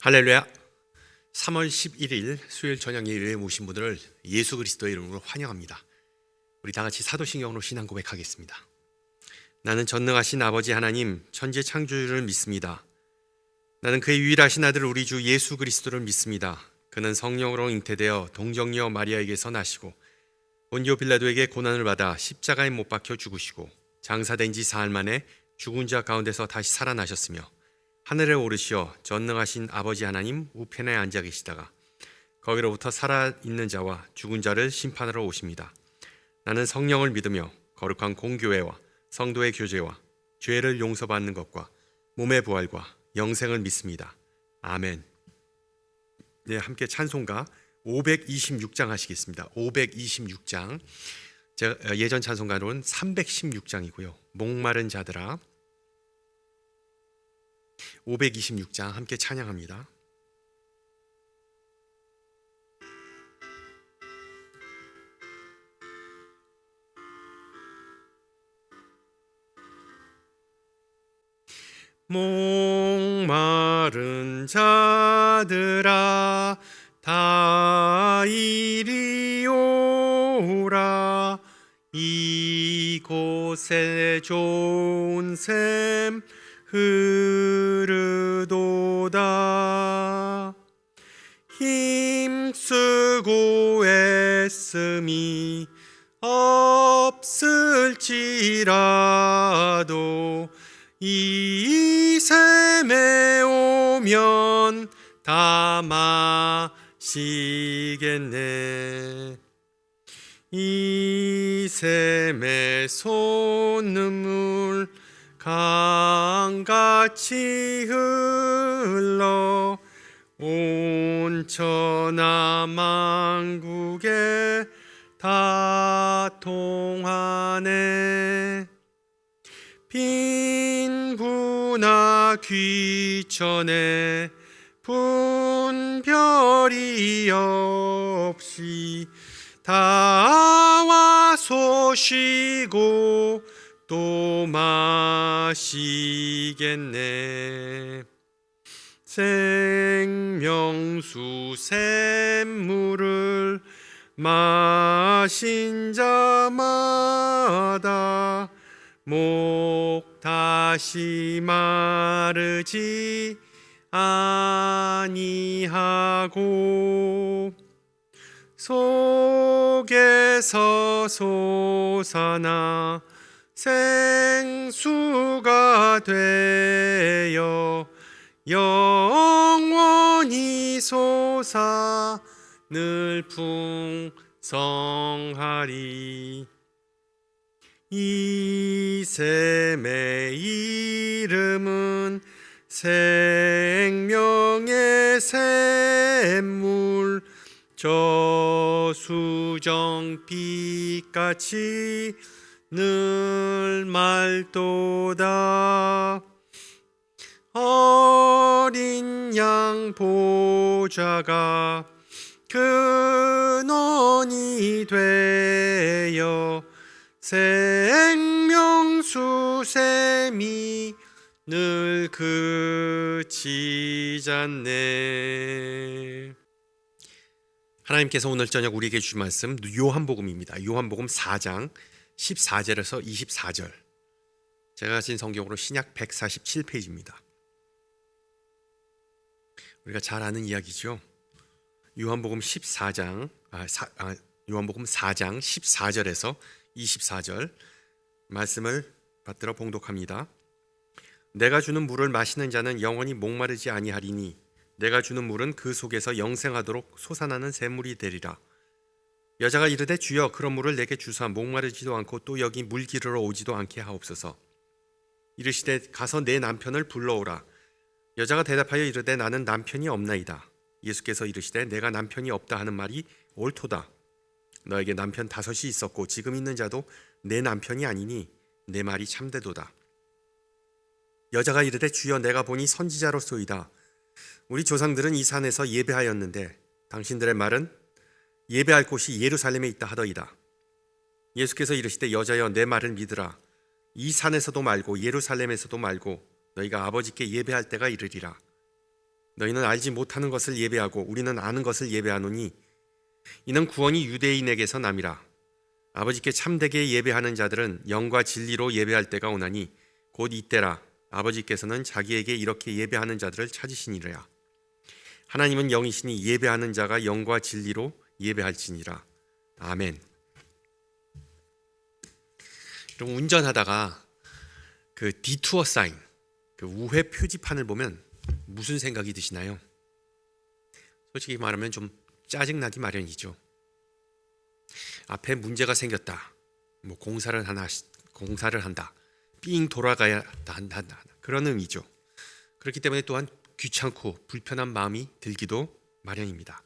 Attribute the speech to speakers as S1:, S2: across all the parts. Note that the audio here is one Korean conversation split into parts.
S1: 할렐루야. 3월 11일 수요일 저녁 예배에 모신 분들을 예수 그리스도의 이름으로 환영합니다. 우리 다 같이 사도신경으로 신앙 고백하겠습니다. 나는 전능하신 아버지 하나님 천지 창조주를 믿습니다. 나는 그의 유일하신 아들 우리 주 예수 그리스도를 믿습니다. 그는 성령으로 잉태되어 동정녀 마리아에게서 나시고 본디오 빌라도에게 고난을 받아 십자가에 못 박혀 죽으시고 장사된 지 사흘 만에 죽은 자 가운데서 다시 살아나셨으며 하늘에 오르시어 전능하신 아버지 하나님 우편에 앉아 계시다가 거기로부터 살아있는 자와 죽은 자를 심판하러 오십니다. 나는 성령을 믿으며 거룩한 공교회와 성도의 교제와 죄를 용서받는 것과 몸의 부활과 영생을 믿습니다. 아멘. 네, 함께 찬송가 526장 하시겠습니다. 526장. 제가 예전 찬송가로는 316장이고요. 목마른 자들아. 526장 함께 찬양합니다. 목마른 자들아 다 이리 오라. 이곳에 좋은 샘 흐르도다. 힘쓰고 애씀이 없을지라도 이 샘에 오면 다 마시겠네. 이 샘에 솟는 물 강같이 흘러 온 천하 만국에 다 통하네. 빈구나 귀천에 분별이 없이 다 와서 쉬고 또 마시겠네. 생명수 샘물을 마신 자마다 목 다시 마르지 아니하고 속에서 솟아나 생수가 되어 영원히 솟아 늘 풍성하리. 이 샘의 이름은 생명의 샘물, 저수정빛같이 늘 맑도다. 어린 양 보좌가 근원이 되어 생명수 샘이 늘 그치잖네. 하나님께서 오늘 저녁 우리에게 주신 말씀 요한복음입니다. 요한복음 4장 14절에서 24절. 제가 가진 성경으로 신약 147페이지입니다. 우리가 잘 아는 이야기죠. 요한복음 4장 14절에서 24절 말씀을 받들어 봉독합니다. 내가 주는 물을 마시는 자는 영원히 목마르지 아니하리니 내가 주는 물은 그 속에서 영생하도록 솟아나는 샘물이 되리라. 여자가 이르되 주여 그런 물을 내게 주사 목마르지도 않고 또 여기 물 기르러 오지도 않게 하옵소서. 이르시되 가서 내 남편을 불러오라. 여자가 대답하여 이르되 나는 남편이 없나이다. 예수께서 이르시되 내가 남편이 없다 하는 말이 옳도다. 너에게 남편 5이 있었고 지금 있는 자도 내 남편이 아니니 내 말이 참되도다. 여자가 이르되 주여 내가 보니 선지자로소이다. 우리 조상들은 이 산에서 예배하였는데 당신들의 말은 예배할 곳이 예루살렘에 있다 하더이다. 예수께서 이르시되 여자여 내 말을 믿으라. 이 산에서도 말고 예루살렘에서도 말고 너희가 아버지께 예배할 때가 이르리라. 너희는 알지 못하는 것을 예배하고 우리는 아는 것을 예배하노니 이는 구원이 유대인에게서 남이라. 아버지께 참되게 예배하는 자들은 영과 진리로 예배할 때가 오나니 곧 이때라. 아버지께서는 자기에게 이렇게 예배하는 자들을 찾으시니라. 하나님은 영이시니 예배하는 자가 영과 진리로 예배할지니라. 아멘. 그럼 운전하다가 그 디투어 사인, 그 우회 표지판을 보면 무슨 생각이 드시나요? 솔직히 말하면 좀 짜증나기 마련이죠. 앞에 문제가 생겼다. 뭐 공사를 한다. 삥 돌아가야 한다. 그런 의미죠. 그렇기 때문에 또한 귀찮고 불편한 마음이 들기도 마련입니다.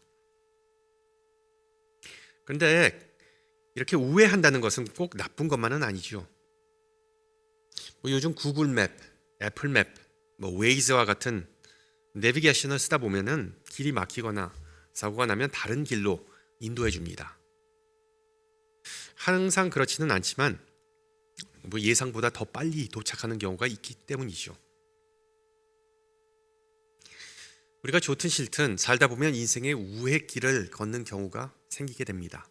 S1: 그런데 이렇게 우회한다는 것은 꼭 나쁜 것만은 아니죠. 뭐 요즘 구글 맵, 애플 맵, 뭐 웨이즈와 같은 내비게이션을 쓰다 보면은 길이 막히거나 사고가 나면 다른 길로 인도해 줍니다. 항상 그렇지는 않지만 뭐 예상보다 더 빨리 도착하는 경우가 있기 때문이죠. 우리가 좋든 싫든 살다 보면 인생의 우회길을 걷는 경우가 생기게 됩니다.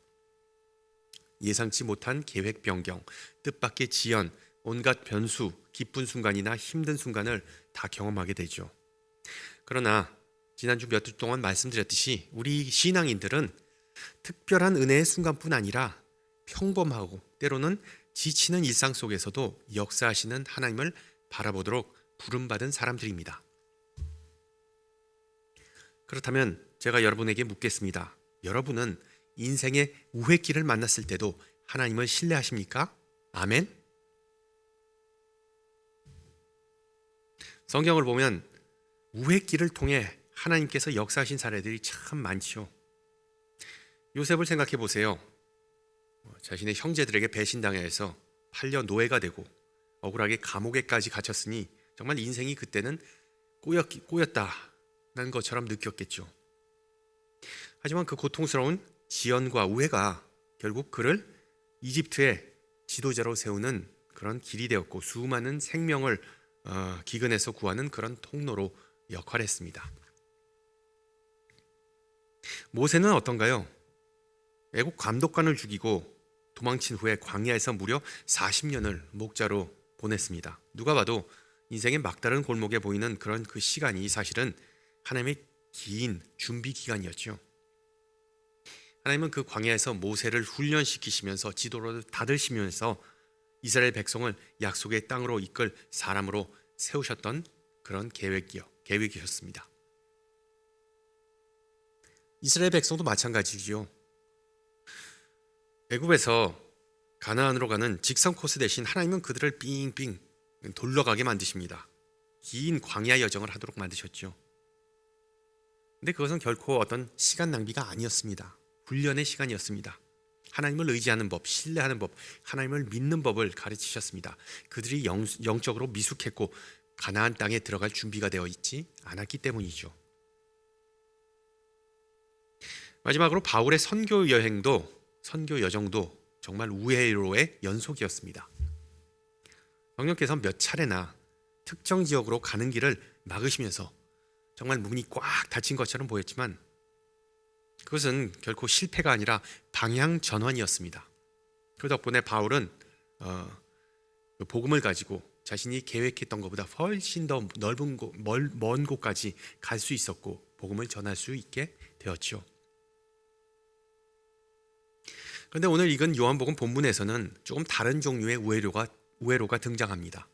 S1: 예상치 못한 계획 변경, 뜻밖의 지연, 온갖 변수, 기쁜 순간이나 힘든 순간을 다 경험하게 되죠. 그러나 지난주 몇 주 동안 말씀드렸듯이 우리 신앙인들은 특별한 은혜의 순간뿐 아니라 평범하고 때로는 지치는 일상 속에서도 역사하시는 하나님을 바라보도록 부름받은 사람들입니다. 그렇다면 제가 여러분에게 묻겠습니다. 여러분은 인생의 우회길을 만났을 때도 하나님을 신뢰하십니까? 아멘? 성경을 보면 우회길을 통해 하나님께서 역사하신 사례들이 참 많죠. 요셉을 생각해 보세요. 자신의 형제들에게 배신당해서 팔려 노예가 되고 억울하게 감옥에까지 갇혔으니 정말 인생이 그때는 꼬였다는 것처럼 느꼈겠죠. 하지만 그 고통스러운 지연과 우회가 결국 그를 이집트의 지도자로 세우는 그런 길이 되었고 수많은 생명을 기근에서 구하는 그런 통로로 역할했습니다. 모세는 어떤가요? 애국 감독관을 죽이고 도망친 후에 광야에서 무려 40년을 목자로 보냈습니다. 누가 봐도 인생의 막다른 골목에 보이는 그런 그 시간이 사실은 하나님의 긴 준비 기간이었죠. 하나님은 그 광야에서 모세를 훈련시키시면서 지도로 다드시면서 이스라엘 백성을 약속의 땅으로 이끌 사람으로 세우셨던 그런 계획이셨습니다. 이스라엘 백성도 마찬가지죠. 애굽에서 가나안으로 가는 직선 코스 대신 하나님은 그들을 삥삥 돌러가게 만드십니다. 긴 광야 여정을 하도록 만드셨죠. 근데 그것은 결코 어떤 시간 낭비가 아니었습니다. 훈련의 시간이었습니다. 하나님을 의지하는 법, 신뢰하는 법, 하나님을 믿는 법을 가르치셨습니다. 그들이 영적으로 미숙했고 가나안 땅에 들어갈 준비가 되어 있지 않았기 때문이죠. 마지막으로 바울의 선교 여정도 정말 우회로의 연속이었습니다. 성령께서 몇 차례나 특정 지역으로 가는 길을 막으시면서 정말 문이 꽉 닫힌 것처럼 보였지만 그것은 결코 실패가 아니라 방향 전환이었습니다. 그 덕분에 바울은 복음을 가지고 자신이 계획했던 것보다 훨씬 더 넓은 먼 곳까지 갈 수 있었고 복음을 전할 수 있게 되었죠. 그런데 오늘 읽은 요한복음 본문에서는 조금 다른 종류의 우회로가 등장합니다.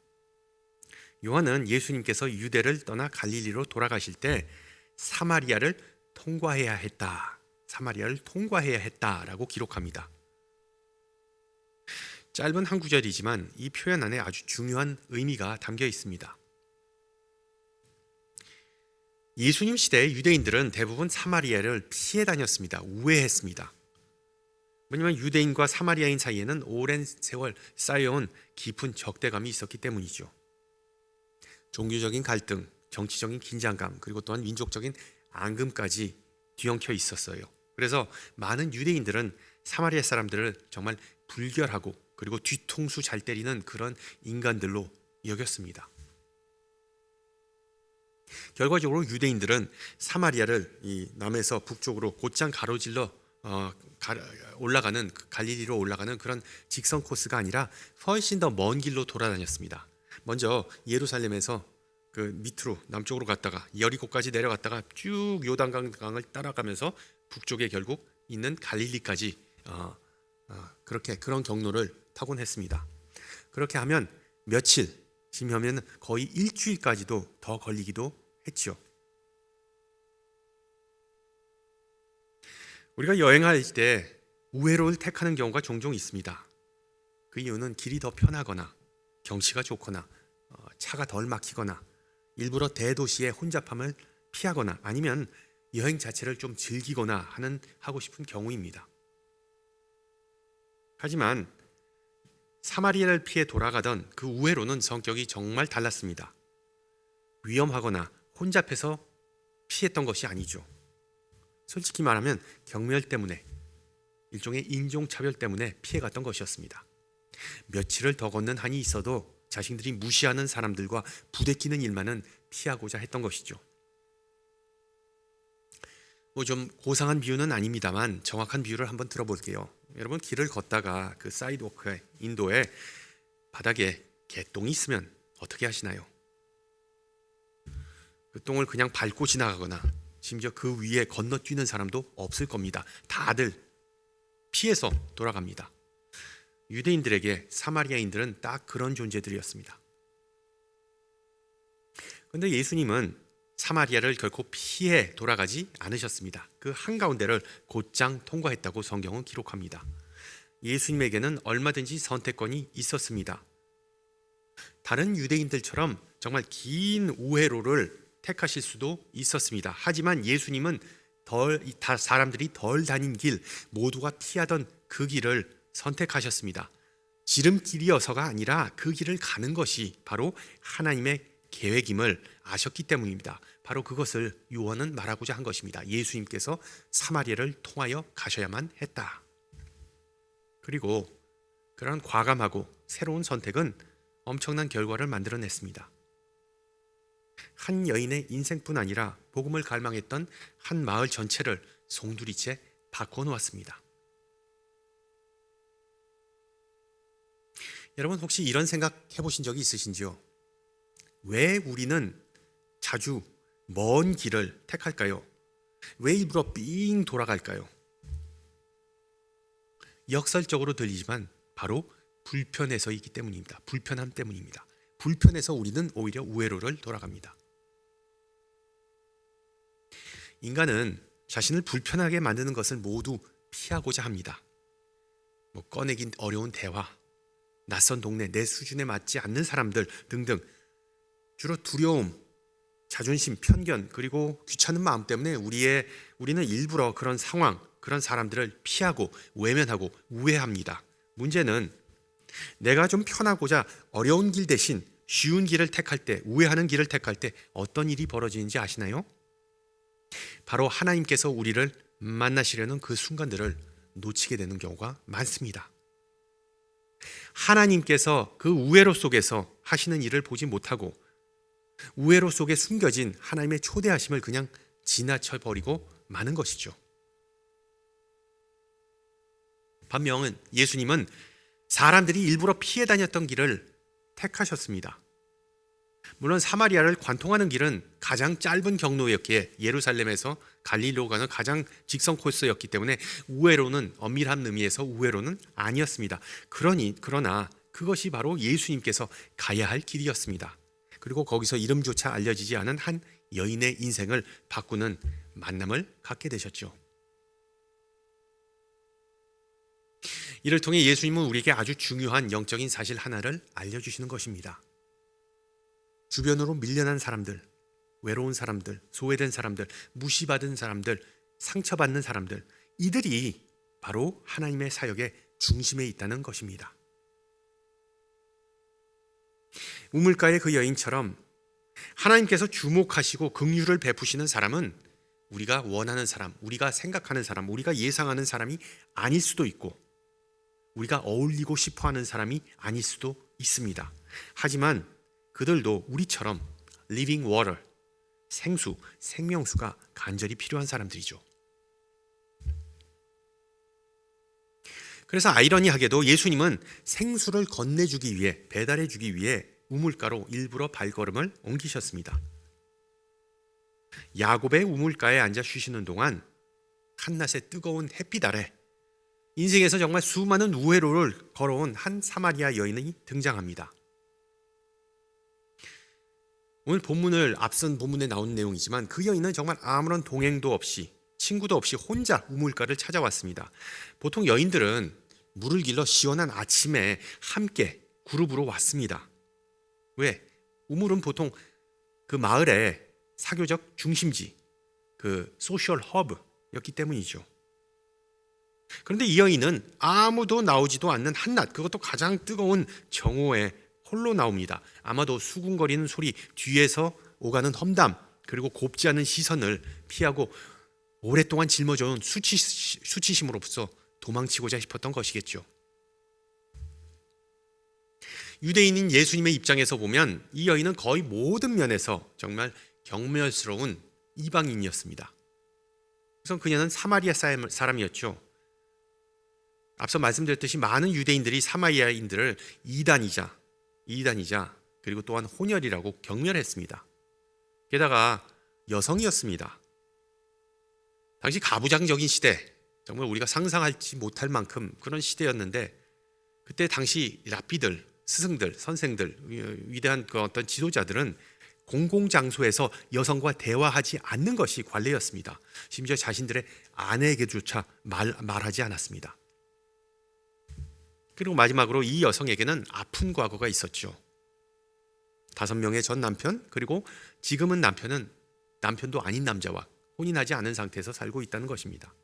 S1: 요한은 예수님께서 유대를 떠나 갈릴리로 돌아가실 때 사마리아를 통과해야 했다라고 기록합니다. 짧은 한 구절이지만 이 표현 안에 아주 중요한 의미가 담겨 있습니다. 예수님 시대의 유대인들은 대부분 사마리아를 피해 다녔습니다. 우회했습니다. 왜냐하면 유대인과 사마리아인 사이에는 오랜 세월 쌓여온 깊은 적대감이 있었기 때문이죠. 종교적인 갈등, 정치적인 긴장감, 그리고 또한 민족적인 앙금까지 뒤엉켜 있었어요. 그래서 많은 유대인들은 사마리아 사람들을 정말 불결하고 그리고 뒤통수 잘 때리는 그런 인간들로 여겼습니다. 결과적으로 유대인들은 사마리아를 이 남에서 북쪽으로 곧장 가로질러 올라가는 갈릴리로 올라가는 그런 직선 코스가 아니라 훨씬 더 먼 길로 돌아다녔습니다. 먼저 예루살렘에서 그 밑으로 남쪽으로 갔다가 여리고까지 내려갔다가 쭉 요단강을 따라가면서 북쪽에 결국 있는 갈릴리까지 그렇게 그런 경로를 타곤 했습니다. 그렇게 하면 며칠이면 거의 일주일까지도 더 걸리기도 했죠. 우리가 여행할 때 우회로를 택하는 경우가 종종 있습니다. 그 이유는 길이 더 편하거나 경치가 좋거나 차가 덜 막히거나 일부러 대도시의 혼잡함을 피하거나 아니면 여행 자체를 좀 즐기거나 하고 싶은 경우입니다. 하지만 사마리아를 피해 돌아가던 그 우회로는 성격이 정말 달랐습니다. 위험하거나 혼잡해서 피했던 것이 아니죠. 솔직히 말하면 경멸 때문에, 일종의 인종차별 때문에 피해갔던 것이었습니다. 며칠을 더 걷는 한이 있어도 자신들이 무시하는 사람들과 부대끼는 일만은 피하고자 했던 것이죠. 좀 고상한 비유는 아닙니다만 정확한 비유를 한번 들어볼게요. 여러분, 길을 걷다가 그 사이드워크에, 인도에 바닥에 개똥이 있으면 어떻게 하시나요? 그 똥을 그냥 밟고 지나가거나 심지어 그 위에 건너뛰는 사람도 없을 겁니다. 다들 피해서 돌아갑니다. 유대인들에게 사마리아인들은 딱 그런 존재들이었습니다. 그런데 예수님은 사마리아를 결코 피해 돌아가지 않으셨습니다. 그 한가운데를 곧장 통과했다고 성경은 기록합니다. 예수님에게는 얼마든지 선택권이 있었습니다. 다른 유대인들처럼 정말 긴 우회로를 택하실 수도 있었습니다. 하지만 예수님은 사람들이 덜 다닌 길, 모두가 피하던 그 길을 선택하셨습니다. 지름길이어서가 아니라 그 길을 가는 것이 바로 하나님의 계획임을 아셨기 때문입니다. 바로 그것을 요한은 말하고자 한 것입니다. 예수님께서 사마리아를 통하여 가셔야만 했다. 그리고 그런 과감하고 새로운 선택은 엄청난 결과를 만들어냈습니다. 한 여인의 인생뿐 아니라 복음을 갈망했던 한 마을 전체를 송두리째 바꿔놓았습니다. 여러분, 혹시 이런 생각 해보신 적이 있으신지요? 왜 우리는 자주 먼 길을 택할까요? 왜 일부러 삥 돌아갈까요? 역설적으로 들리지만 바로 불편해서이기 때문입니다. 불편함 때문입니다. 불편해서 우리는 오히려 우회로를 돌아갑니다. 인간은 자신을 불편하게 만드는 것을 모두 피하고자 합니다. 꺼내긴 어려운 대화, 낯선 동네, 내 수준에 맞지 않는 사람들 등등, 주로 두려움, 자존심, 편견, 그리고 귀찮은 마음 때문에 우리는 일부러 그런 상황, 그런 사람들을 피하고 외면하고 우회합니다. 문제는 내가 좀 편하고자 어려운 길 대신 쉬운 길을 택할 때, 우회하는 길을 택할 때 어떤 일이 벌어지는지 아시나요? 바로 하나님께서 우리를 만나시려는 그 순간들을 놓치게 되는 경우가 많습니다. 하나님께서 그 우회로 속에서 하시는 일을 보지 못하고 우회로 속에 숨겨진 하나님의 초대하심을 그냥 지나쳐 버리고 마는 것이죠. 반면 예수님은 사람들이 일부러 피해 다녔던 길을 택하셨습니다. 물론 사마리아를 관통하는 길은 가장 짧은 경로였기에 예루살렘에서 갈릴리로 가는 가장 직선 코스였기 때문에 우회로는, 엄밀한 의미에서 우회로는 아니었습니다. 그러나 그것이 바로 예수님께서 가야 할 길이었습니다. 그리고 거기서 이름조차 알려지지 않은 한 여인의 인생을 바꾸는 만남을 갖게 되셨죠. 이를 통해 예수님은 우리에게 아주 중요한 영적인 사실 하나를 알려주시는 것입니다. 주변으로 밀려난 사람들, 외로운 사람들, 소외된 사람들, 무시받은 사람들, 상처받는 사람들, 이들이 바로 하나님의 사역의 중심에 있다는 것입니다. 우물가의 그 여인처럼 하나님께서 주목하시고 긍휼을 베푸시는 사람은 우리가 원하는 사람, 우리가 생각하는 사람, 우리가 예상하는 사람이 아닐 수도 있고 우리가 어울리고 싶어하는 사람이 아닐 수도 있습니다. 하지만 그들도 우리처럼 living water, 생수, 생명수가 간절히 필요한 사람들이죠. 그래서 아이러니하게도 예수님은 생수를 건네주기 위해, 배달해주기 위해 우물가로 일부러 발걸음을 옮기셨습니다. 야곱의 우물가에 앉아 쉬시는 동안 한낮의 뜨거운 햇빛 아래 인생에서 정말 수많은 우회로를 걸어온 한 사마리아 여인이 등장합니다. 오늘 본문을 앞선 본문에 나온 내용이지만 그 여인은 정말 아무런 동행도 없이, 친구도 없이 혼자 우물가를 찾아왔습니다. 보통 여인들은 물을 길러 시원한 아침에 함께 그룹으로 왔습니다. 왜? 우물은 보통 그 마을의 사교적 중심지, 그 소셜 허브였기 때문이죠. 그런데 이 여인은 아무도 나오지도 않는 한낮, 그것도 가장 뜨거운 정오에 홀로 나옵니다. 아마도 수군거리는 소리, 뒤에서 오가는 험담, 그리고 곱지 않은 시선을 피하고 오랫동안 짊어져온 수치심으로부터 도망치고자 싶었던 것이겠죠. 유대인인 예수님의 입장에서 보면 이 여인은 거의 모든 면에서 정말 경멸스러운 이방인이었습니다. 우선 그녀는 사마리아 사람이었죠. 앞서 말씀드렸듯이 많은 유대인들이 사마리아인들을 이단이자 그리고 또한 혼혈이라고 경멸했습니다. 게다가 여성이었습니다. 당시 가부장적인 시대, 정말 우리가 상상하지 못할 만큼 그런 시대였는데, 그때 당시 랍비들, 스승들, 선생들, 위대한 그 어떤 지도자들은 공공장소에서 여성과 대화하지 않는 것이 관례였습니다. 심지어 자신들의 아내에게조차 말하지 않았습니다. 그리고 마지막으로 이 여성에게는 아픈 과거가 있었죠. 5명의 전 남편, 그리고 지금은 남편도 아닌 남자와 혼인하지 않은 상태에서 살고 있다는 것입니다.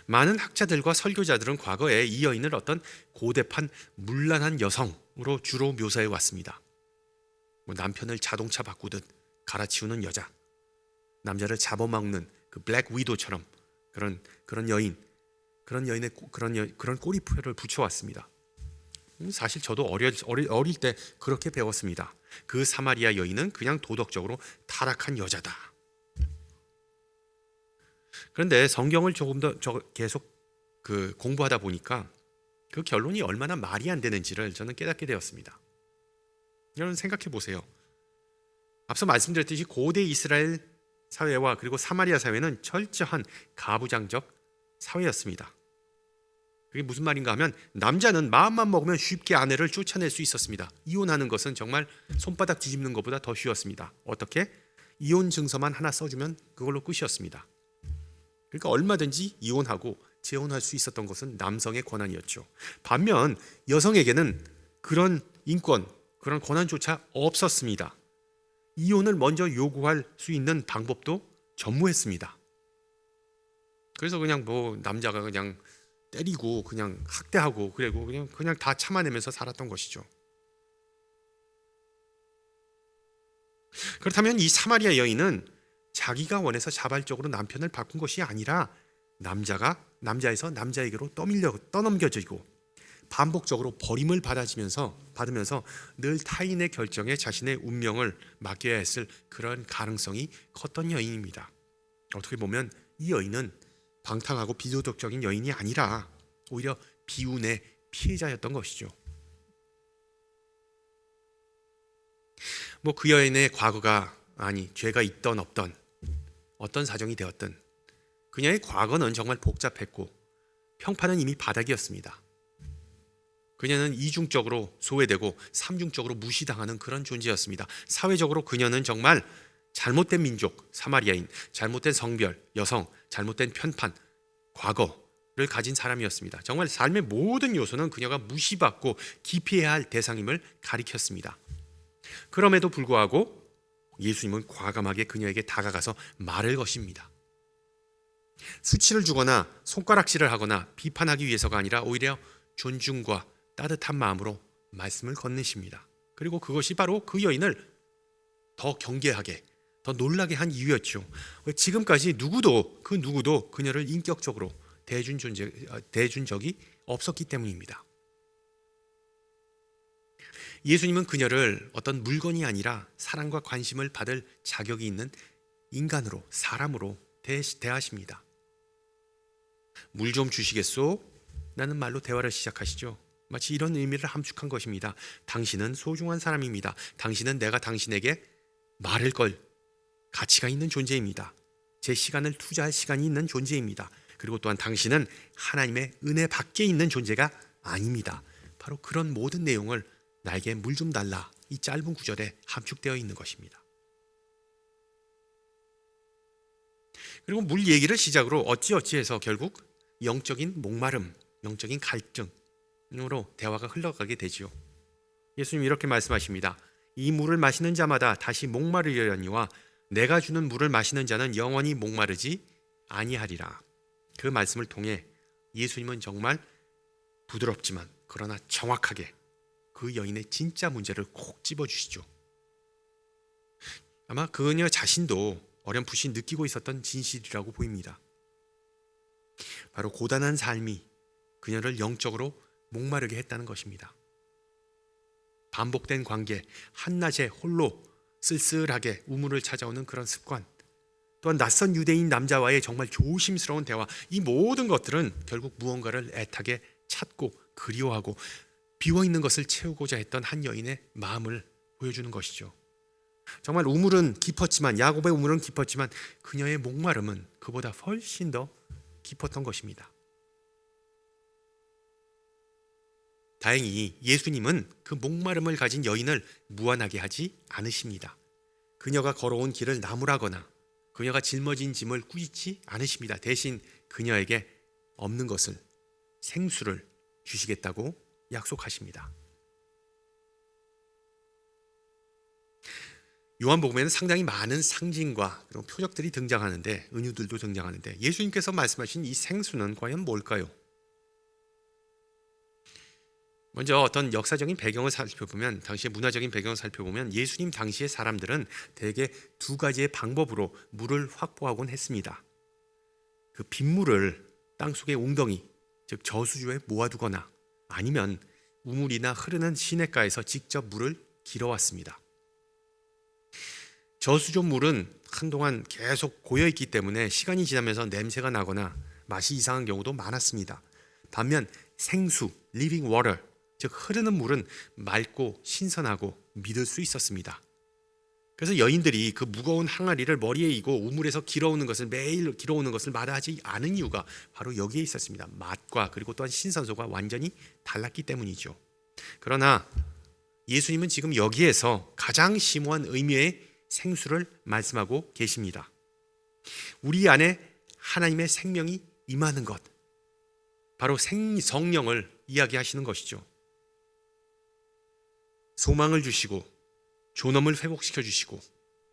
S1: 많은 학자들과 설교자들은 과거에 이 여인을 어떤 고대판 문란한 여성으로 주로 묘사해 왔습니다. 남편을 자동차 바꾸듯 갈아치우는 여자, 남자를 잡아먹는 그 블랙 위도처럼 그런 여인의 그런 꼬리표를 붙여왔습니다. 사실 저도 어릴 때 그렇게 배웠습니다. 그 사마리아 여인은 그냥 도덕적으로 타락한 여자다. 그런데 성경을 조금 더 계속 공부하다 보니까 그 결론이 얼마나 말이 안 되는지를 저는 깨닫게 되었습니다. 여러분 생각해 보세요. 앞서 말씀드렸듯이 고대 이스라엘 사회와 그리고 사마리아 사회는 철저한 가부장적 사회였습니다. 그게 무슨 말인가 하면 남자는 마음만 먹으면 쉽게 아내를 쫓아낼 수 있었습니다. 이혼하는 것은 정말 손바닥 뒤집는 것보다 더 쉬웠습니다. 어떻게? 이혼 증서만 하나 써주면 그걸로 끝이었습니다. 그러니까 얼마든지 이혼하고 재혼할 수 있었던 것은 남성의 권한이었죠. 반면 여성에게는 그런 인권, 그런 권한조차 없었습니다. 이혼을 먼저 요구할 수 있는 방법도 전무했습니다. 그래서 그냥 남자가 그냥 때리고 그냥 학대하고 그리고 그냥 다 참아내면서 살았던 것이죠. 그렇다면 이 사마리아 여인은 자기가 원해서 자발적으로 남편을 바꾼 것이 아니라 남자에서 남자에게로 떠넘겨지고 반복적으로 버림을 받으면서 늘 타인의 결정에 자신의 운명을 맡겨야 했을 그런 가능성이 컸던 여인입니다. 어떻게 보면 이 여인은 방탕하고 비도덕적인 여인이 아니라 오히려 비운의 피해자였던 것이죠. 그 여인의 과거가 죄가 있던 없던 어떤 사정이 되었든 그녀의 과거는 정말 복잡했고 평판은 이미 바닥이었습니다. 그녀는 이중적으로 소외되고 삼중적으로 무시당하는 그런 존재였습니다. 사회적으로 그녀는 정말 잘못된 민족, 사마리아인, 잘못된 성별, 여성, 잘못된 편판, 과거를 가진 사람이었습니다. 정말 삶의 모든 요소는 그녀가 무시받고 기피해야 할 대상임을 가리켰습니다. 그럼에도 불구하고 예수님은 과감하게 그녀에게 다가가서 말을 거십니다. 수치를 주거나 손가락질을 하거나 비판하기 위해서가 아니라 오히려 존중과 따뜻한 마음으로 말씀을 건네십니다. 그리고 그것이 바로 그 여인을 더 경계하게, 더 놀라게 한 이유였죠. 지금까지 누구도 그녀를 인격적으로 대해준 적이 없었기 때문입니다. 예수님은 그녀를 어떤 물건이 아니라 사랑과 관심을 받을 자격이 있는 인간으로, 사람으로 대하십니다. 물 좀 주시겠소? 라는 말로 대화를 시작하시죠. 마치 이런 의미를 함축한 것입니다. 당신은 소중한 사람입니다. 당신은 내가 당신에게 말할 걸 가치가 있는 존재입니다. 제 시간을 투자할 시간이 있는 존재입니다. 그리고 또한 당신은 하나님의 은혜 밖에 있는 존재가 아닙니다. 바로 그런 모든 내용을 나에게 물 좀 달라, 이 짧은 구절에 함축되어 있는 것입니다. 그리고 물 얘기를 시작으로 어찌어찌해서 결국 영적인 목마름, 영적인 갈증으로 대화가 흘러가게 되지요. 예수님 이렇게 말씀하십니다. 이 물을 마시는 자마다 다시 목마르려니와 내가 주는 물을 마시는 자는 영원히 목마르지 아니하리라. 그 말씀을 통해 예수님은 정말 부드럽지만 그러나 정확하게 그 여인의 진짜 문제를 콕 집어주시죠. 아마 그녀 자신도 어렴풋이 느끼고 있었던 진실이라고 보입니다. 바로 고단한 삶이 그녀를 영적으로 목마르게 했다는 것입니다. 반복된 관계, 한낮에 홀로 쓸쓸하게 우물을 찾아오는 그런 습관, 또한 낯선 유대인 남자와의 정말 조심스러운 대화, 이 모든 것들은 결국 무언가를 애타게 찾고 그리워하고 비어있는 것을 채우고자 했던 한 여인의 마음을 보여주는 것이죠. 정말 우물은 깊었지만, 야곱의 우물은 깊었지만 그녀의 목마름은 그보다 훨씬 더 깊었던 것입니다. 다행히 예수님은 그 목마름을 가진 여인을 무안하게 하지 않으십니다. 그녀가 걸어온 길을 나무라거나 그녀가 짊어진 짐을 꾸짖지 않으십니다. 대신 그녀에게 없는 것을, 생수를 주시겠다고 약속하십니다. 요한복음에는 상당히 많은 상징과 그리고 표적들이 등장하는데, 은유들도 등장하는데, 예수님께서 말씀하신 이 생수는 과연 뭘까요? 먼저 어떤 역사적인 배경을 살펴보면, 당시의 문화적인 배경을 살펴보면 예수님 당시의 사람들은 대개 두 가지의 방법으로 물을 확보하곤 했습니다. 그 빗물을 땅속의 웅덩이, 즉 저수지에 모아두거나 아니면 우물이나 흐르는 시냇가에서 직접 물을 길어왔습니다. 저수조 물은 한동안 계속 고여있기 때문에 시간이 지나면서 냄새가 나거나 맛이 이상한 경우도 많았습니다. 반면 생수, living water, 즉 흐르는 물은 맑고 신선하고 믿을 수 있었습니다. 그래서 여인들이 그 무거운 항아리를 머리에 이고 우물에서 길어오는 것을, 매일 길어오는 것을 마다하지 않은 이유가 바로 여기에 있었습니다. 맛과 그리고 또한 신선도가 완전히 달랐기 때문이죠. 그러나 예수님은 지금 여기에서 가장 심오한 의미의 생수를 말씀하고 계십니다. 우리 안에 하나님의 생명이 임하는 것, 바로 성령을 이야기하시는 것이죠. 소망을 주시고 존엄을 회복시켜 주시고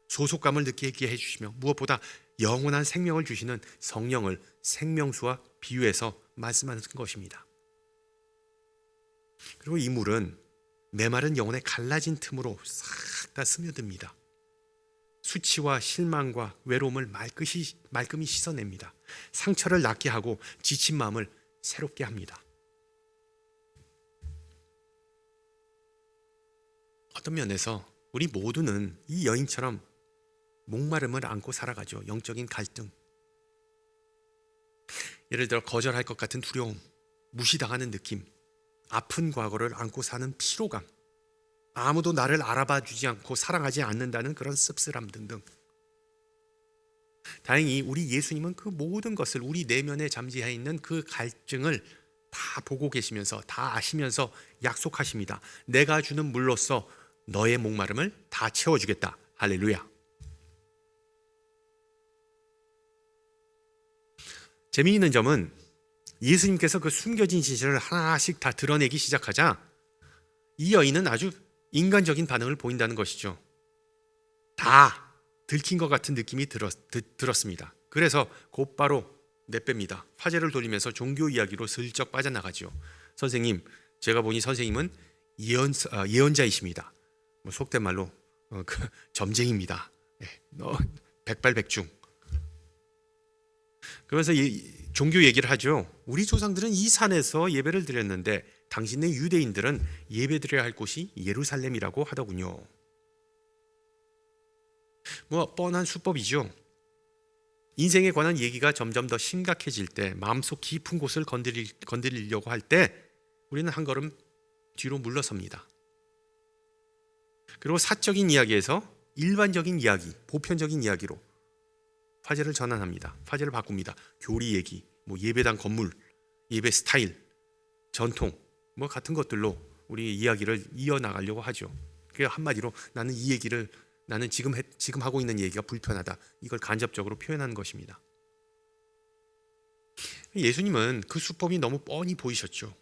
S1: 소속감을 느끼게 해주시며 무엇보다 영원한 생명을 주시는 성령을 생명수와 비유해서 말씀하는 것입니다. 그리고 이 물은 메마른 영혼의 갈라진 틈으로 싹 다 스며듭니다. 수치와 실망과 외로움을 말끔히 씻어냅니다. 상처를 낫게 하고 지친 마음을 새롭게 합니다. 어떤 면에서 우리 모두는 이 여인처럼 목마름을 안고 살아가죠. 영적인 갈등, 예를 들어 거절할 것 같은 두려움, 무시당하는 느낌, 아픈 과거를 안고 사는 피로감, 아무도 나를 알아봐 주지 않고 사랑하지 않는다는 그런 씁쓸함 등등. 다행히 우리 예수님은 그 모든 것을, 우리 내면에 잠재해 있는 그 갈증을 다 보고 계시면서, 다 아시면서 약속하십니다. 내가 주는 물로써 너의 목마름을 다 채워주겠다. 할렐루야. 재미있는 점은 예수님께서 그 숨겨진 진실을 하나씩 다 드러내기 시작하자 이 여인은 아주 인간적인 반응을 보인다는 것이죠. 다 들킨 것 같은 느낌이 들었습니다. 그래서 곧바로 내뺍니다. 화제를 돌리면서 종교 이야기로 슬쩍 빠져나가죠. 선생님, 제가 보니 선생님은 예언자이십니다. 속된 말로 점쟁입니다. 백발백중. 그러면서 종교 얘기를 하죠. 우리 조상들은 이 산에서 예배를 드렸는데 당신네 유대인들은 예배드려야 할 곳이 예루살렘이라고 하더군요. 뭐 뻔한 수법이죠. 인생에 관한 얘기가 점점 더 심각해질 때, 마음속 깊은 곳을 건드리려고 할 때 우리는 한 걸음 뒤로 물러섭니다. 그리고 사적인 이야기에서 일반적인 이야기, 보편적인 이야기로 화제를 전환합니다. 화제를 바꿉니다. 교리 얘기, 뭐 예배당 건물, 예배 스타일, 전통 뭐 같은 것들로 우리 이야기를 이어나가려고 하죠. 그 한마디로 나는 지금 하고 있는 얘기가 불편하다. 이걸 간접적으로 표현하는 것입니다. 예수님은 그 수법이 너무 뻔히 보이셨죠.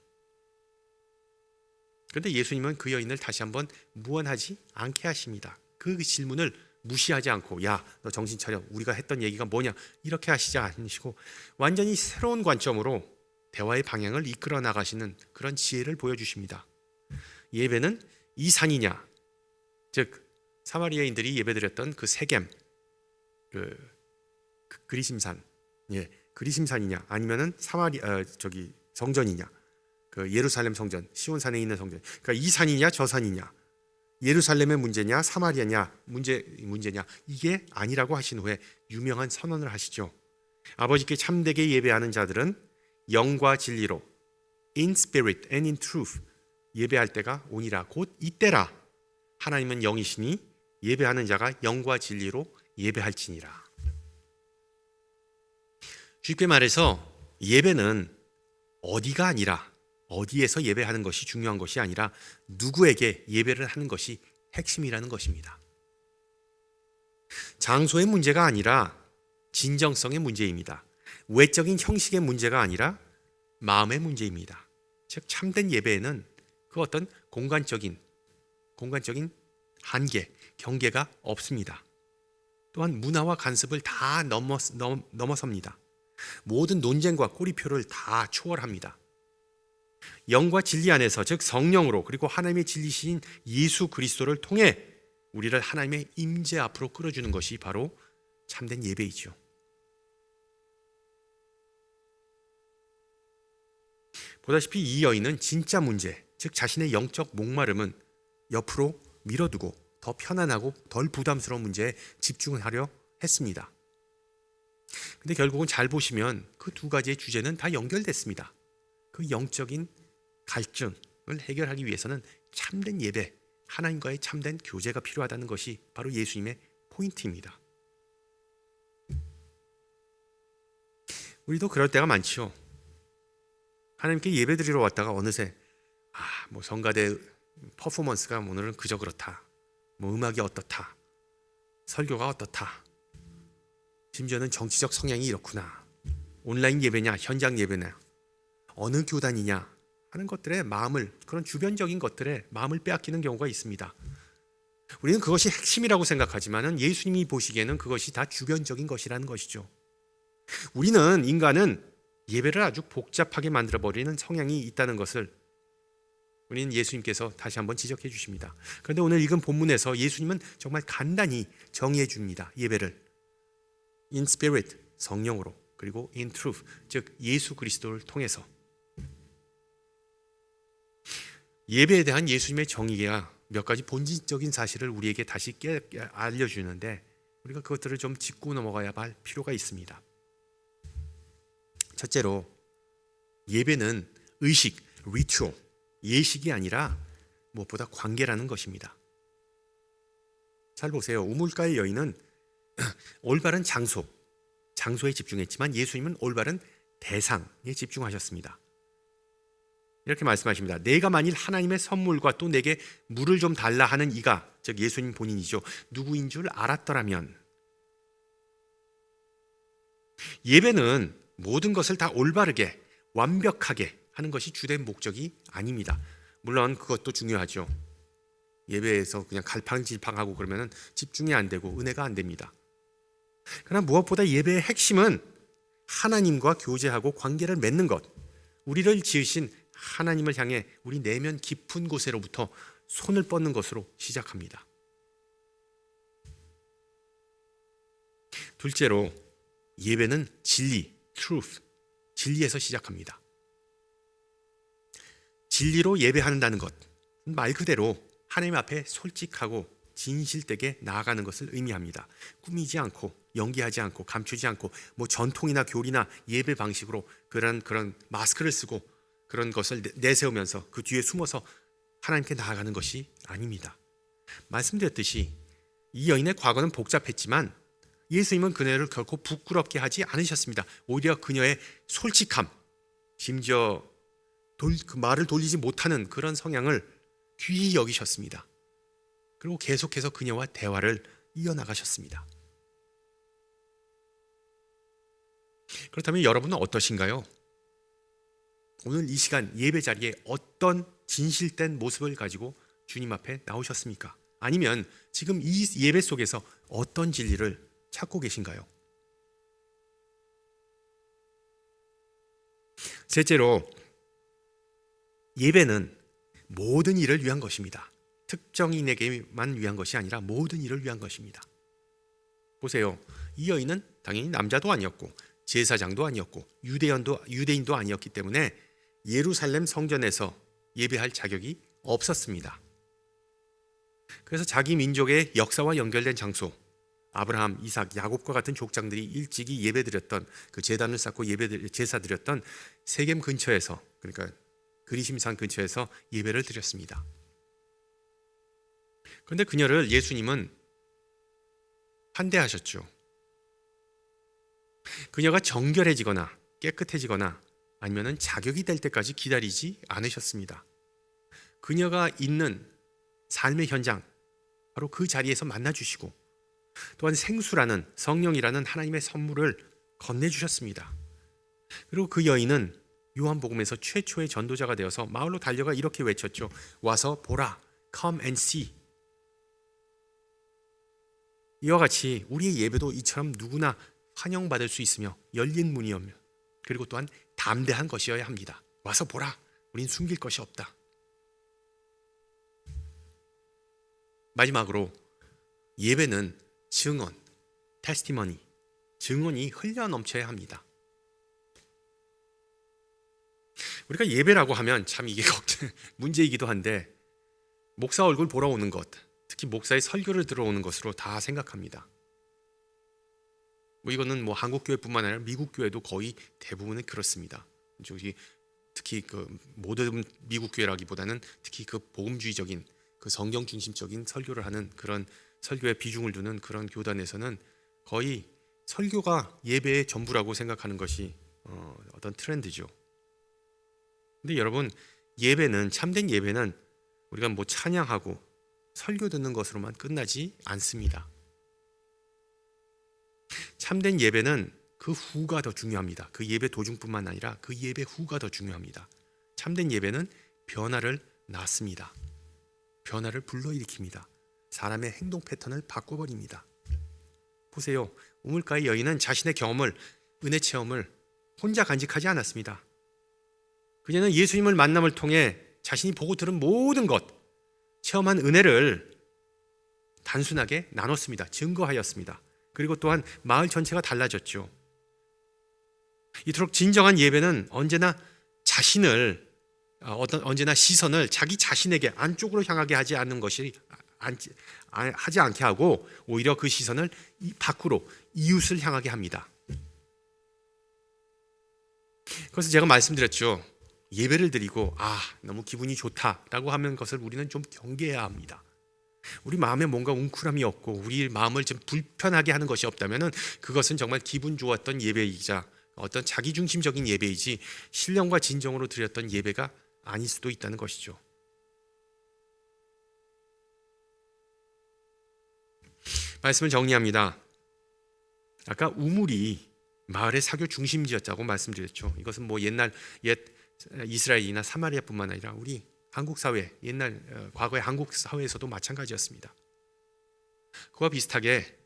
S1: 그런데 예수님은 그 여인을 다시 한번 무언하지 않게 하십니다. 그 질문을 무시하지 않고, 야, 너 정신 차려. 우리가 했던 얘기가 뭐냐? 이렇게 하시지 않으시고 완전히 새로운 관점으로 대화의 방향을 이끌어 나가시는 그런 지혜를 보여주십니다. 예배는 이 산이냐, 즉 사마리아인들이 예배드렸던 그 세겜, 그 그리심산, 그리심산이냐, 아니면은 성전이냐, 그 예루살렘 성전, 시온산에 있는 성전. 그러니까 이 산이냐, 저 산이냐, 예루살렘의 문제냐, 사마리아냐 문제냐, 이게 아니라고 하신 후에 유명한 선언을 하시죠. 아버지께 참되게 예배하는 자들은 영과 진리로, in spirit and in truth, 예배할 때가 오니라, 곧 이때라. 하나님은 영이시니 예배하는 자가 영과 진리로 예배할지니라. 쉽게 말해서 예배는 어디가 아니라, 어디에서 예배하는 것이 중요한 것이 아니라 누구에게 예배를 하는 것이 핵심이라는 것입니다. 장소의 문제가 아니라 진정성의 문제입니다. 외적인 형식의 문제가 아니라 마음의 문제입니다. 즉 참된 예배에는 그 어떤 공간적인 한계, 경계가 없습니다. 또한 문화와 간섭을 다 넘어섭니다. 모든 논쟁과 꼬리표를 다 초월합니다. 영과 진리 안에서, 즉 성령으로, 그리고 하나님의 진리신 예수 그리스도를 통해 우리를 하나님의 임재 앞으로 끌어주는 것이 바로 참된 예배이죠. 보다시피 이 여인은 진짜 문제, 즉 자신의 영적 목마름은 옆으로 밀어두고 더 편안하고 덜 부담스러운 문제에 집중하려 했습니다. 근데 결국은 잘 보시면 그 두 가지의 주제는 다 연결됐습니다. 그 영적인 갈증을 해결하기 위해서는 참된 예배, 하나님과의 참된 교제가 필요하다는 것이 바로 예수님의 포인트입니다. 우리도 그럴 때가 많죠. 하나님께 예배드리러 왔다가 어느새 뭐 성가대 퍼포먼스가 오늘은 그저 그렇다, 뭐 음악이 어떻다, 설교가 어떻다, 심지어는 정치적 성향이 이렇구나, 온라인 예배냐 현장 예배냐, 어느 교단이냐 하는 것들의 마음을, 그런 주변적인 것들에 마음을 빼앗기는 경우가 있습니다. 우리는 그것이 핵심이라고 생각하지만 예수님이 보시기에는 그것이 다 주변적인 것이라는 것이죠. 인간은 예배를 아주 복잡하게 만들어버리는 성향이 있다는 것을 우리는 예수님께서 다시 한번 지적해 주십니다. 그런데 오늘 읽은 본문에서 예수님은 정말 간단히 정의해 줍니다. 예배를 in spirit, 성령으로, 그리고 in truth, 즉 예수 그리스도를 통해서. 예배에 대한 예수님의 정의가 몇 가지 본질적인 사실을 우리에게 다시 알려주는데 우리가 그것들을 좀 짚고 넘어가야 할 필요가 있습니다. 첫째로, 예배는 의식, 리추얼, 예식이 아니라 무엇보다 관계라는 것입니다. 잘 보세요. 우물가의 여인은 올바른 장소에 집중했지만 예수님은 올바른 대상에 집중하셨습니다. 이렇게 말씀하십니다. 내가 만일 하나님의 선물과 또 내게 물을 좀 달라 하는 이가, 즉 예수님 본인이죠, 누구인 줄 알았더라면. 예배는 모든 것을 다 올바르게 완벽하게 하는 것이 주된 목적이 아닙니다. 물론 그것도 중요하죠. 예배에서 그냥 갈팡질팡하고 그러면 집중이 안 되고 은혜가 안 됩니다. 그러나 무엇보다 예배의 핵심은 하나님과 교제하고 관계를 맺는 것, 우리를 지으신 하나님을 향해 우리 내면 깊은 곳으로부터 손을 뻗는 것으로 시작합니다. 둘째로, 예배는 진리, truth, 진리에서 시작합니다. 진리로 예배한다는 것, 말 그대로 하나님 앞에 솔직하고 진실되게 나아가는 것을 의미합니다. 꾸미지 않고 연기하지 않고 감추지 않고 뭐 전통이나 교리나 예배 방식으로 그런 마스크를 쓰고 그런 것을 내세우면서 그 뒤에 숨어서 하나님께 나아가는 것이 아닙니다. 말씀드렸듯이 이 여인의 과거는 복잡했지만 예수님은 그녀를 결코 부끄럽게 하지 않으셨습니다. 오히려 그녀의 솔직함, 심지어 그 말을 돌리지 못하는 그런 성향을 귀히 여기셨습니다. 그리고 계속해서 그녀와 대화를 이어나가셨습니다. 그렇다면 여러분은 어떠신가요? 오늘 이 시간 예배 자리에 어떤 진실된 모습을 가지고 주님 앞에 나오셨습니까? 아니면 지금 이 예배 속에서 어떤 진리를 찾고 계신가요? 셋째로, 예배는 모든 일을 위한 것입니다. 특정인에게만 위한 것이 아니라 모든 일을 위한 것입니다. 보세요. 이 여인은 당연히 남자도 아니었고 제사장도 아니었고 유대인도 아니었기 때문에 예루살렘 성전에서 예배할 자격이 없었습니다. 그래서 자기 민족의 역사와 연결된 장소, 아브라함, 이삭, 야곱과 같은 족장들이 일찍이 예배드렸던 그 제단을 쌓고 제사드렸던 세겜 근처에서, 그러니까 그리심산 근처에서 예배를 드렸습니다. 그런데 그녀를 예수님은 환대하셨죠. 그녀가 정결해지거나 깨끗해지거나 아니면 자격이 될 때까지 기다리지 않으셨습니다. 그녀가 있는 삶의 현장, 바로 그 자리에서 만나주시고 또한 생수라는 성령이라는 하나님의 선물을 건네주셨습니다. 그리고 그 여인은 요한복음에서 최초의 전도자가 되어서 마을로 달려가 이렇게 외쳤죠. 와서 보라, come and see. 이와 같이 우리의 예배도 이처럼 누구나 환영받을 수 있으며 열린 문이었며 그리고 또한 담대한 것이어야 합니다. 와서 보라, 우린 숨길 것이 없다. 마지막으로 예배는 증언, 테스티머니, 증언이 흘러 넘쳐야 합니다. 우리가 예배라고 하면 참 이게 문제이기도 한데 목사 얼굴 보러 오는 것, 특히 목사의 설교를 들어오는 것으로 다 생각합니다. 이거는 한국 교회뿐만 아니라 미국 교회도 거의 대부분은 그렇습니다. 특히 그 모든 미국 교회라기보다는 특히 그 복음주의적인 그 성경 중심적인 설교를 하는 그런 설교에 비중을 두는 그런 교단에서는 거의 설교가 예배의 전부라고 생각하는 것이 어떤 트렌드죠. 근데 여러분, 예배는, 참된 예배는 우리가 찬양하고 설교 듣는 것으로만 끝나지 않습니다. 참된 예배는 그 후가 더 중요합니다. 그 예배 도중뿐만 아니라 그 예배 후가 더 중요합니다. 참된 예배는 변화를 낳습니다. 변화를 불러일으킵니다. 사람의 행동 패턴을 바꿔버립니다. 보세요. 우물가의 여인은 자신의 경험을, 은혜 체험을 혼자 간직하지 않았습니다. 그녀는 예수님을 만남을 통해 자신이 보고 들은 모든 것, 체험한 은혜를 단순하게 나눴습니다. 증거하였습니다. 그리고 또한 마을 전체가 달라졌죠. 이토록 진정한 예배는 언제나 언제나 시선을 자기 자신에게 안쪽으로 향하게 하지 않는 것이 하지 않게 하고 오히려 그 시선을 밖으로 이웃을 향하게 합니다. 그래서 제가 말씀드렸죠. 예배를 드리고 너무 기분이 좋다라고 하는 것을 우리는 좀 경계해야 합니다. 우리 마음에 뭔가 웅크람이 없고 우리 마음을 좀 불편하게 하는 것이 없다면 그것은 정말 기분 좋았던 예배이자 어떤 자기중심적인 예배이지 신령과 진정으로 드렸던 예배가 아닐 수도 있다는 것이죠. 말씀을 정리합니다. 아까 우물이 마을의 사교 중심지였다고 말씀드렸죠. 이것은 옛 이스라엘이나 사마리아뿐만 아니라 우리 한국 사회, 과거의 한국 사회에서도 마찬가지였습니다. 그와 비슷하게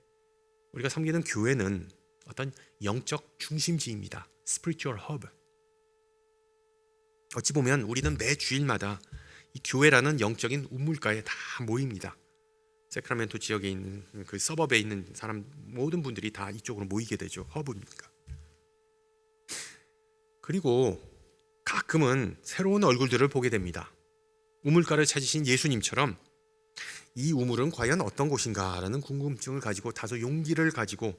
S1: 우리가 섬기는 교회는 어떤 영적 중심지입니다. Spiritual hub. 어찌 보면 우리는 매 주일마다 이 교회라는 영적인 우물가에 다 모입니다. 세크라멘토 지역에 있는 그 서버에 있는 사람 모든 분들이 다 이쪽으로 모이게 되죠. 허브입니까? 그리고 가끔은 새로운 얼굴들을 보게 됩니다. 우물가를 찾으신 예수님처럼 이 우물은 과연 어떤 곳인가라는 궁금증을 가지고 다소 용기를 가지고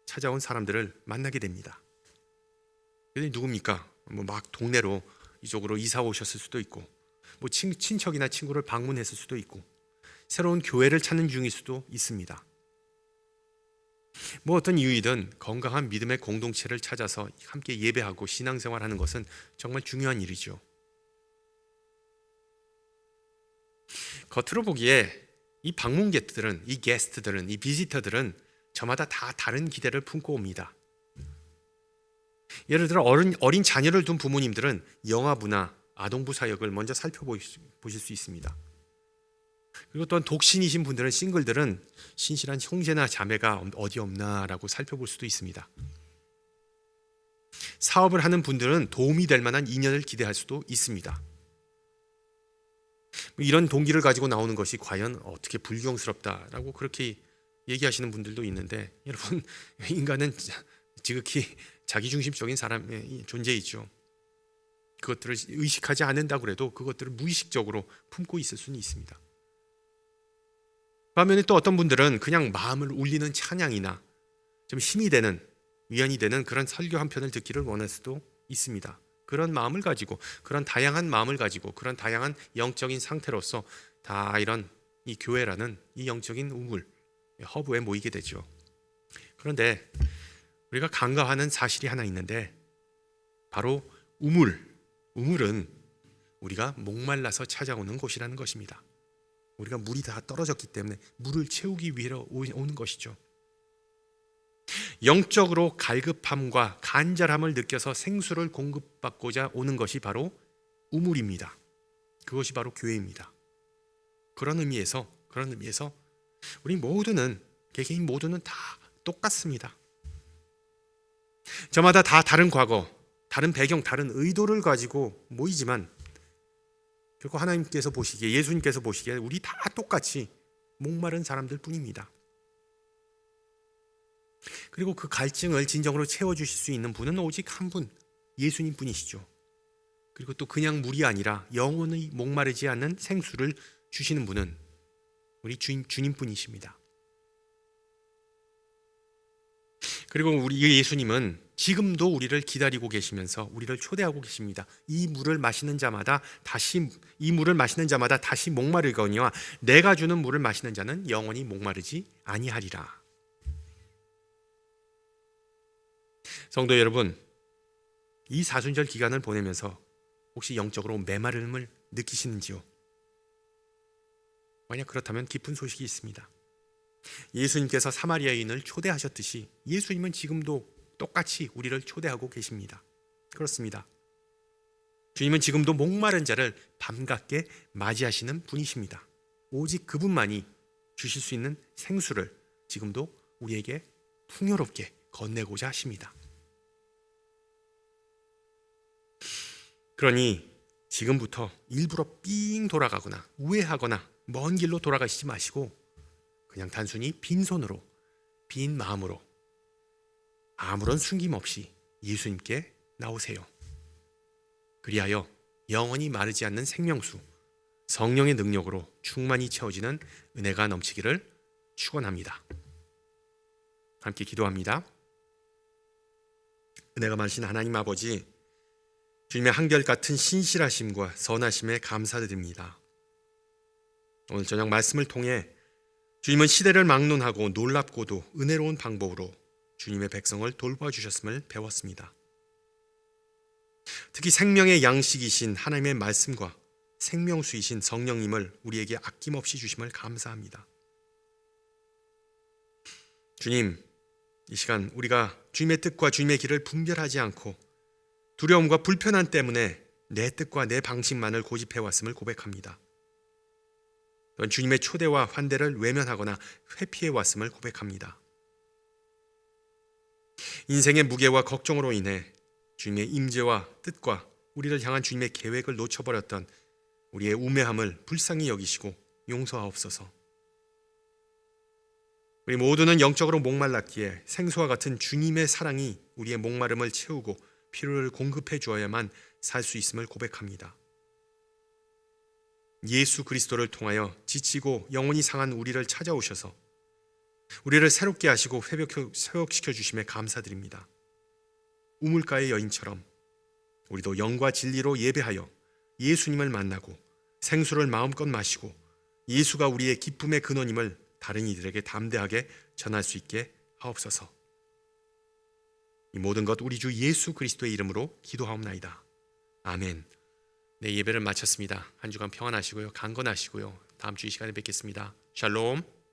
S1: 찾아온 사람들을 만나게 됩니다. 그들이 누굽니까? 막 동네로 이쪽으로 이사 오셨을 수도 있고, 친척이나 친구를 방문했을 수도 있고, 새로운 교회를 찾는 중일 수도 있습니다. 어떤 이유이든 건강한 믿음의 공동체를 찾아서 함께 예배하고 신앙생활하는 것은 정말 중요한 일이죠. 겉으로 보기에 이 방문객들은, 이 게스트들은, 이 비지터들은 저마다 다 다른 기대를 품고 옵니다. 예를 들어 어린 자녀를 둔 부모님들은 영아부나 아동부 사역을 먼저 살펴보실 수 있습니다. 그리고 또한 독신이신 분들은, 싱글들은 신실한 형제나 자매가 어디 없나라고 살펴볼 수도 있습니다. 사업을 하는 분들은 도움이 될 만한 인연을 기대할 수도 있습니다. 이런 동기를 가지고 나오는 것이 과연 어떻게 불경스럽다라고 그렇게 얘기하시는 분들도 있는데, 여러분, 인간은 지극히 자기중심적인 사람의 존재이죠. 그것들을 의식하지 않는다고 해도 그것들을 무의식적으로 품고 있을 수는 있습니다. 반면에 또 어떤 분들은 그냥 마음을 울리는 찬양이나 좀 힘이 되는, 위안이 되는 그런 설교 한 편을 듣기를 원할 수도 있습니다. 그런 마음을 가지고, 그런 다양한 마음을 가지고, 그런 다양한 영적인 상태로서 다 이런 이 교회라는 이 영적인 우물, 허브에 모이게 되죠. 그런데 우리가 간과하는 사실이 하나 있는데, 바로 우물은 우리가 목말라서 찾아오는 곳이라는 것입니다. 우리가 물이 다 떨어졌기 때문에 물을 채우기 위해서 오는 것이죠. 영적으로 갈급함과 간절함을 느껴서 생수를 공급받고자 오는 것이 바로 우물입니다. 그것이 바로 교회입니다. 그런 의미에서 우리 모두는, 개개인 모두는 다 똑같습니다. 저마다 다 다른 과거, 다른 배경, 다른 의도를 가지고 모이지만 결국 하나님께서 보시기에, 예수님께서 보시기에 우리 다 똑같이 목마른 사람들 뿐입니다. 그리고 그 갈증을 진정으로 채워주실 수 있는 분은 오직 한 분, 예수님 뿐이시죠. 그리고 또 그냥 물이 아니라 영원히 목마르지 않는 생수를 주시는 분은 우리 주님 뿐이십니다. 그리고 우리 예수님은 지금도 우리를 기다리고 계시면서 우리를 초대하고 계십니다. 이 물을 마시는 자마다 다시 목마르거니와 내가 주는 물을 마시는 자는 영원히 목마르지 아니하리라. 성도 여러분, 이 사순절 기간을 보내면서 혹시 영적으로 메마름을 느끼시는지요? 만약 그렇다면 기쁜 소식이 있습니다. 예수님께서 사마리아인을 초대하셨듯이 예수님은 지금도 똑같이 우리를 초대하고 계십니다. 그렇습니다. 주님은 지금도 목마른 자를 밤같게 맞이하시는 분이십니다. 오직 그분만이 주실 수 있는 생수를 지금도 우리에게 풍요롭게 건네고자 하십니다. 그러니 지금부터 일부러 삥 돌아가거나 우회하거나 먼 길로 돌아가시지 마시고 그냥 단순히 빈손으로, 빈 마음으로 아무런 숨김없이 예수님께 나오세요. 그리하여 영원히 마르지 않는 생명수, 성령의 능력으로 충만히 채워지는 은혜가 넘치기를 축원합니다. 함께 기도합니다. 은혜가 많으신 하나님 아버지, 주님의 한결같은 신실하심과 선하심에 감사드립니다. 오늘 저녁 말씀을 통해 주님은 시대를 막론하고 놀랍고도 은혜로운 방법으로 주님의 백성을 돌봐주셨음을 배웠습니다. 특히 생명의 양식이신 하나님의 말씀과 생명수이신 성령님을 우리에게 아낌없이 주심을 감사합니다. 주님, 이 시간 우리가 주님의 뜻과 주님의 길을 분별하지 않고 두려움과 불편함 때문에 내 뜻과 내 방식만을 고집해왔음을 고백합니다. 또한 주님의 초대와 환대를 외면하거나 회피해왔음을 고백합니다. 인생의 무게와 걱정으로 인해 주님의 임재와 뜻과 우리를 향한 주님의 계획을 놓쳐버렸던 우리의 우매함을 불쌍히 여기시고 용서하옵소서. 우리 모두는 영적으로 목말랐기에 생수와 같은 주님의 사랑이 우리의 목마름을 채우고 필요를 공급해 주어야만 살 수 있음을 고백합니다. 예수 그리스도를 통하여 지치고 영혼이 상한 우리를 찾아오셔서 우리를 새롭게 하시고 회복시켜 주심에 감사드립니다. 우물가의 여인처럼 우리도 영과 진리로 예배하여 예수님을 만나고 생수를 마음껏 마시고 예수가 우리의 기쁨의 근원임을 다른 이들에게 담대하게 전할 수 있게 하옵소서. 이 모든 것 우리 주 예수 그리스도의 이름으로 기도하옵나이다. 아멘. 네, 예배를 마쳤습니다. 한 주간 평안하시고요. 강건하시고요. 다음 주 이 시간에 뵙겠습니다. 샬롬.